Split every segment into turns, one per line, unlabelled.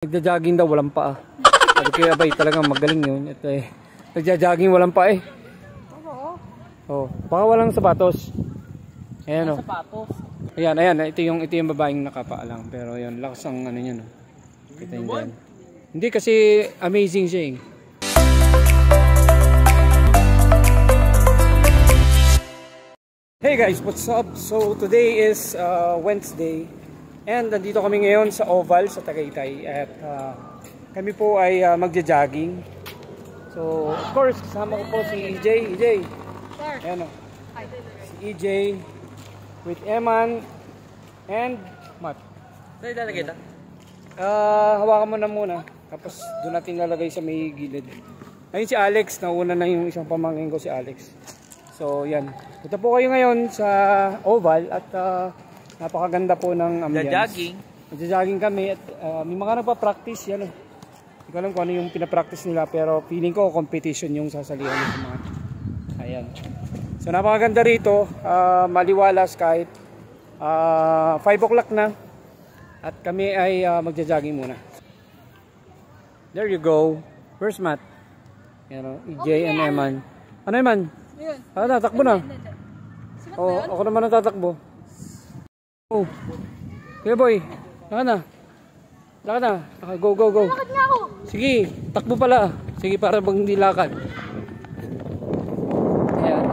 Nagja-jogging daw, walang paa. Sabi ko, abay, talagang magaling yun. Ito eh. Nagja-jogging, walang paa eh. Oo. Oh, baka walang sapatos. Ayan o.
Sapatos.
Ayan, ayan. Ito yung babaeng nakapaa lang. Pero yun, lakas ang ano yun. Kita yun dyan. Hindi kasi amazing siya eh. Hey guys, what's up? So today is Wednesday. And nandito kami ngayon sa Oval sa Tagaytay at kami po ay magja-jogging. So of course kasama ko po si EJ. Ayan o. Si EJ with Eman and Matt.
Saan ilalagay ito?
Hawakan mo na muna. Tapos doon natin lalagay sa may gilid. Ayun si Alex. Nauna na yung isang pamangkin ko si Alex. So yan. Punta po kayo ngayon sa Oval at napakaganda po ng ambience. Magja-jogging kami at may mga nagpa-practice yan. Hindi ko alam kung ano yung pinapractice nila pero feeling ko competition yung sasalihan ng mga. Ayan. So napakaganda rito, maliwalas kahit 5 o'clock na at kami ay magja-jogging muna. There you go. Where's Matt? Yan o, EJ and Eman. Ano Eman? Tatakbo na. Oh, ako naman ang tatakbo. Oh. Kuya boy, laka na. Laka na. Go, go, go.
Lakad nga ako.
Sige, takbo pala. Sige, para bang hindi lakad. Ayan.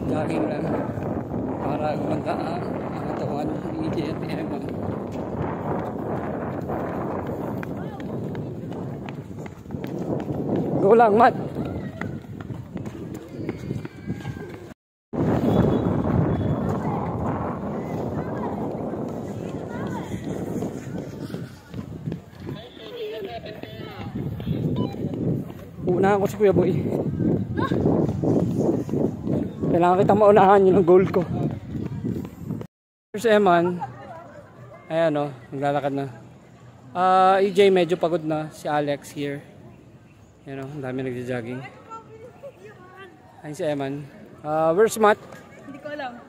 Jogging lang. Para gumanda ang katawan ni EJ at Emma. Go lang, Matt. Unahan ko si Kuya Boy. Kailangan kita maunahan yun ang goal ko. Here's Eman. Ayan o, naglalakad na. EJ medyo pagod na. Si Alex here. Ayan o, ang dami nagja-jogging. Ayan si Eman. Where's Matt?
Hindi ko alam.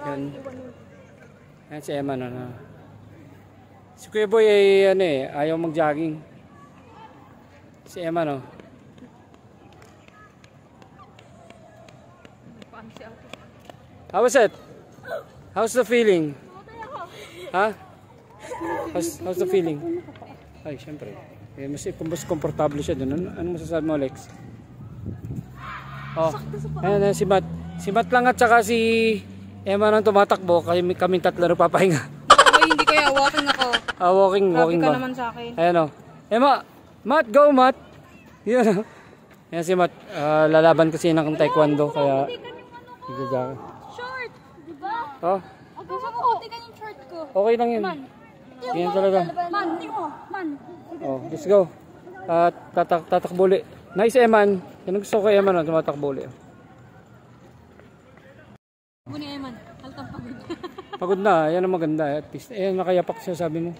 Ayan. Ayan si Eman. Si Kuya Boy ay ano eh, ayaw mag-jogging. Si Emma no. How was it? How's the feeling? Ha? How's the feeling? Ay, syempre. Mas komportable siya doon. Ano masasabi mo, Alex? Oh. Ayan, si Matt. Si Matt lang at saka si Emma nang tumatakbo. Kaming tatlo nagpapahinga.
Ay, hindi kaya. Walking ako.
Walking ba?
Grabe ka naman sa akin.
Ayan o. Emma! Matt, go Matt! Yan. Yan si Matt, lalaban kasi ng taekwondo kaya
Short, diba?
Oh.
Gusto ko utikan yung short ko.
Okay lang yun. Yan talaga.
Man.
Oh, let's go. Tatakbuli. Nice Eman. Yan gusto ko kay Eman, tumatakbuli.
Buni Eman, haltang pagod.
Pagod na, yan ang maganda. At least, nakayapak siya sabi mo.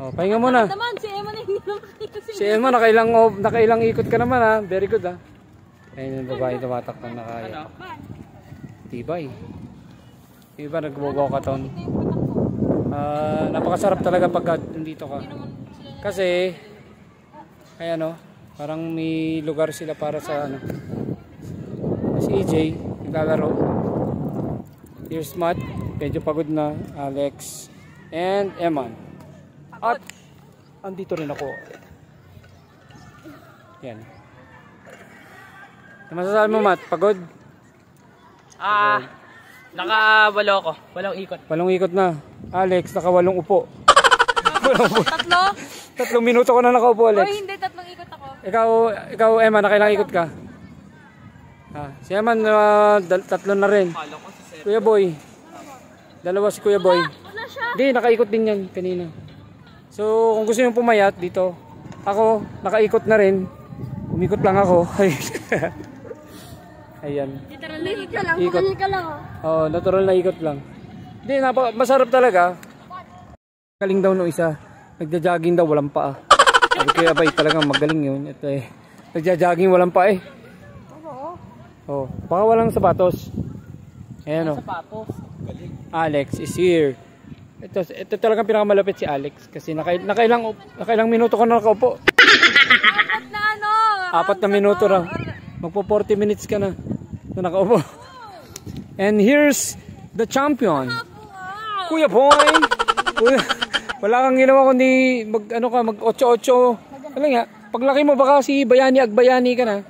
Oh, pahinga muna.
Naman si Emma na hindi nakikita
Si Emma nakailang ikot ka naman ha. Very good ha. Ayun yung babae tumatakbo na kaya. Tibay. Iba nagbubaw ka taon. Napakasarap talaga pagka nandito ka. Kasi ayan o, parang may lugar sila para sa ano. Si EJ naglalaro. Here's Matt, medyo pagod na. Alex and Eman. At andito rin ako. Yan. Ano masasabi mo, Matt? Pagod?
Nakawalo ako. Walong ikot.
Walong ikot na. Alex, nakawalong upo.
Tatlo?
3 minuto ko na nakaupo, Alex.
Oy, hindi. 3 ikot ako.
Ikaw Emma, nakailang ikot ka? Si Emma, 3 na rin. Kuya Boy. 2 si Kuya Boy.
Wala siya.
Hindi, nakaikot din yan kanina. So, kung gusto nyo pumayat dito, ako, nakaikot na rin. Umikot lang ako. Ayan.
Literal na ikot lang.
Ikot.
Ka lang.
Oo, natural na ikot lang. Hindi, masarap talaga. Galing daw no isa. Nagja-jogging daw, walang paa. Sabi ko, abay, talagang magaling yun. Ito eh. Nagja-jogging, walang paa eh. Oh, baka walang sapatos. Ayan o.
Sapatos.
Alex is here Ito talagang pinakamalapit si Alex kasi nakailang minuto ka na nakaupo.
Apat na ano.
4 na minuto raw. Magpo 40 minutes ka na nakaupo. And here's the champion. Kuya Boy. Wala kang ginawa kundi mag 8-8. Wala nga. Paglaki mo baka si Agbayani ka na.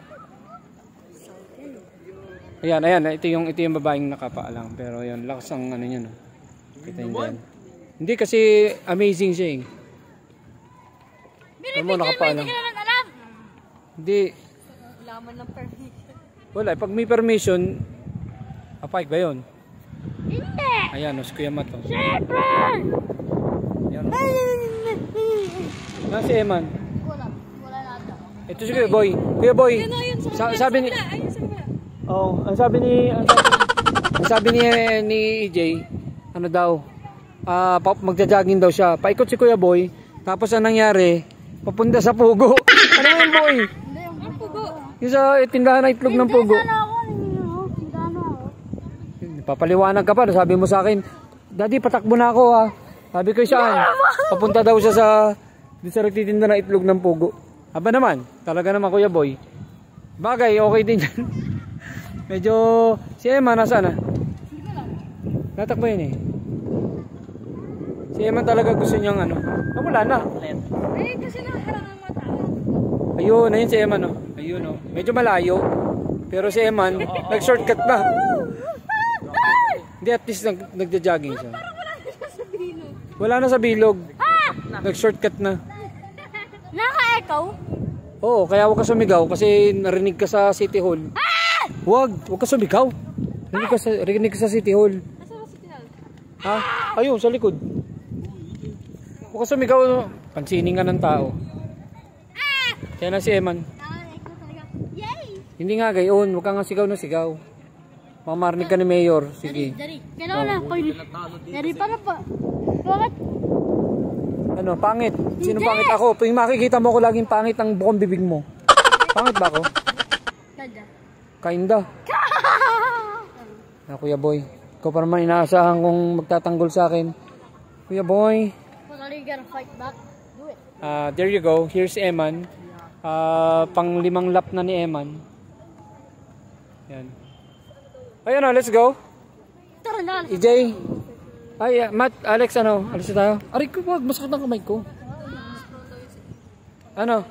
Ayan, ito yung babaeng nakapaalang. Pero yun, lakas ang ano niya, no. Kita niyo yan. Hindi kasi amazing siya eh. Alam mo, nakapaalang. Hindi.
Laman ng permission.
Wala, pag may permission, apay ba yun?
Hindi!
Ayan, no, si Kuya Matt. Oh.
Siyempre!
Ayan. Nasi Eman.
Wala na ata.
Ito si Kuya Boy. Kuya Boy, sabi ni... Oh, ang sabi ni EJ, ano daw, magja-jogging daw siya. Paikot si Kuya Boy, tapos ang nangyari, papunta sa pugo. Ano yung Boy?
Hindi, yung pugo.
Yung sa tindahan ng itlog ng pugo. Papaliwanag ka pa, sabi mo sa akin, Daddy, patakbo na ako ha. Sabi ko saan? Papunta daw siya sa nagtitinda ng itlog ng pugo. Aba naman, talaga naman Kuya Boy. Bagay, okay din yan. Medyo, si Emma nasaan na? Natakbo yun eh. Si Emma talaga gusto niyang ano. Wala na.
Eh, kasi nakaharang ang mata.
Ayun, ayun si Emma no. Ayun no. Medyo malayo. Pero si Emma, nag-shortcut na. Hindi, at least nagja-jogging siya. Wala na sa bilog. Nag-shortcut na.
Naka-echo?
Oo, kaya huwag ka sumigaw kasi narinig ka sa City Hall. Huwag ka sumigaw. Narinig ka sa City Hall.
Nasa City Hall?
Ha? Ayun, sa likod. Huwag ka sumigaw. Pansinin ka ng tao. Kaya na si Eman.
Naka-echo talaga. Yay!
Hindi nga gayon, huwag ka nga sigaw na sigaw. Mamarinig ka ni Mayor. Sige.
Dari. Kailangan na. Dari para pa. Bakit?
Ano, pangit? Sino pangit ako? Tuwing makikita mo ko laging pangit ang bukong bibig mo. Pangit ba ako?
Kada.
Kinda. Kuya Boy, ikaw pa naman inaasahan kong magtatanggol sa akin. Kuya Boy.
Well, are you gonna fight back? Do it.
There you go. Here's Eman. Pang 5 lap na ni Eman. Yan. Ayun na, let's go.
Tara na.
EJ. Ay, Matt, Alex, ano? Alis na tayo. Aray ko, wag. Masakit ang kamay ko. Ano?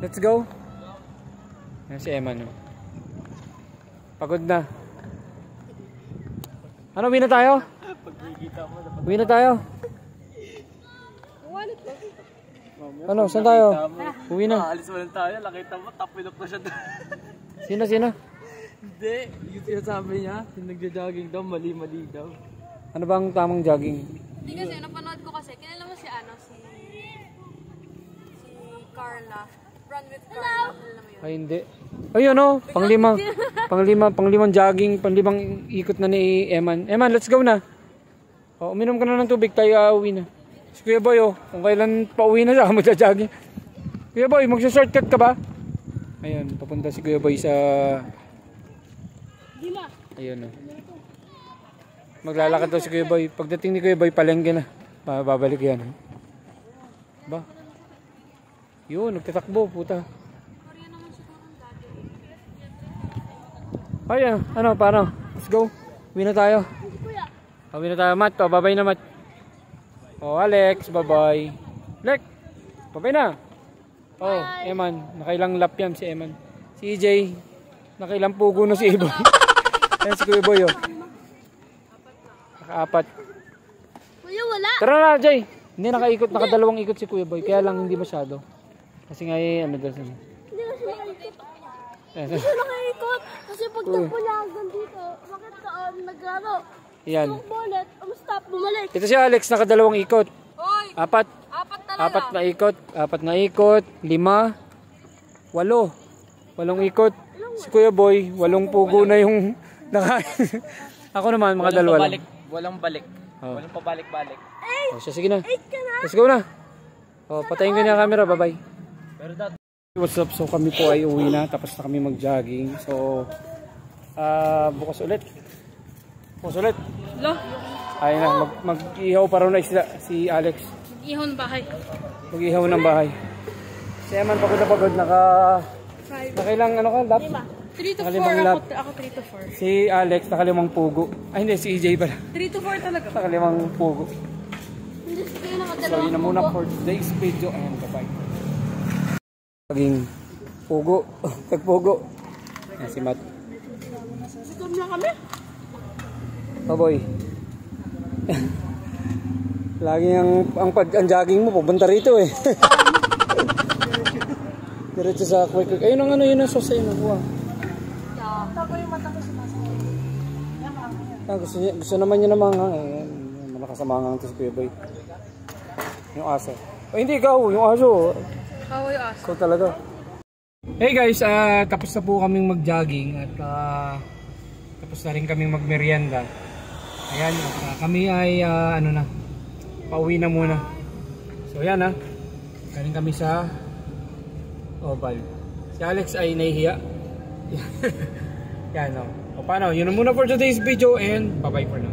Let's go. Yan si Eman. Pagod na. Ano, uwi na tayo? Uwi na tayo. Ano, saan tayo? Uwi na.
Alis mo lang tayo, nakita mo, tapilok na siya doon.
Sino?
Hindi, yung sinasabi niya, yung nagja-jogging daw, mali-mali daw.
Ano bang tamang jogging?
Hindi kasi, napanood ko kasi, kilala mo si Carla. Run with Carla. Kilala mo yun?
Ay, hindi. Ayun o, panglimang jogging, panglimang ikot na ni Eman. Eman, let's go na. O, uminom ka na ng tubig, tayo uuwi na. Si Kuya Boy, kung kailan pa uwi na siya, magja-jogging. Kuya Boy, magsa-shortcut ka ba? Ayun, papunta si Kuya Boy sa... Ayun o. Maglalakad daw si Kuya Boy. Pagdating ni Kuya Boy, palengke na. Babalik yan. Ba? Yun, nagtatakbo, puta. Ayun, ano, paano? Let's go. Uwi na tayo. Uwi na tayo, Matt. Babay na, Matt. Alex, bye-bye. Lek, bye-bye na. Eman, nakailang lap yan si Eman. Si EJ, nakailang pugo na si Ibo. Ayan si Kuya Boy, Naka-4.
Kuya, wala.
Tara na, Jay. Hindi, nakadalawang ikot si Kuya Boy. Kaya lang hindi masyado. Kasi nga ano daw siya.
Hindi na siya nakaikot. Hindi siya nakaikot. Kasi pag nagpulagan dito, bakit nag-ano?
Yan.
Yung bullet, stop, bumalik.
Ito si Alex, nakadalawang ikot.
Oy!
4
Apat
na ikot. 5, 8 ikot. Si Kuya Boy, 8 pugo na yung nakain. Ako naman, mga dalawa lang.
Walang balik. Walang pabalik-balik.
Siya, sige na. Let's go na. Patayin ko na yung camera, bye-bye.
Pero dad,
What's up? So kami po ay uwi na, tapos na kami mag-jogging. So bukas ulit. Bukas ulit.
Lo,
Ayun na, mag-ihaw pa raw na isda si Alex.
ihon bahay.
Mag-ihaw ng bahay. Si Eman pagod na pagod, nakailang ano ka, lap?
3 to 4,
Nakalimang lap.
ako 3 to 4.
Si Alex nakalimang pugo. Ay hindi, si EJ pala.
3 to 4 talaga.
Nakalimang pugo.
Hindi kayo
So
nakadalawang
yun na muna
pugo.
for today's video. Ayan, bye-bye. Paging pugo. Tagpugo. Ayan si Matt.
Gutom na kami.
Baboy. Lagi ang jogging mo pupunta rito eh. Diretso sa quick. Ayun ang ano, yun ang sauce ayun nakuha. Gusto naman niya namang eh. Malakas sa mangang to si Kuya Boy. Yung aso. Oh, hindi ikaw, yung aso.
Kawayo as.
Ikaw talaga. Hey guys, tapos na po kaming mag-jogging at tapos na rin kaming mag-merienda. Ayan, kami ay ano na, pauwi na muna. So yan galing kami sa Oval. Si Alex ay nahihiya. Yan o. O paano, yun na muna for today's video and bye bye for now.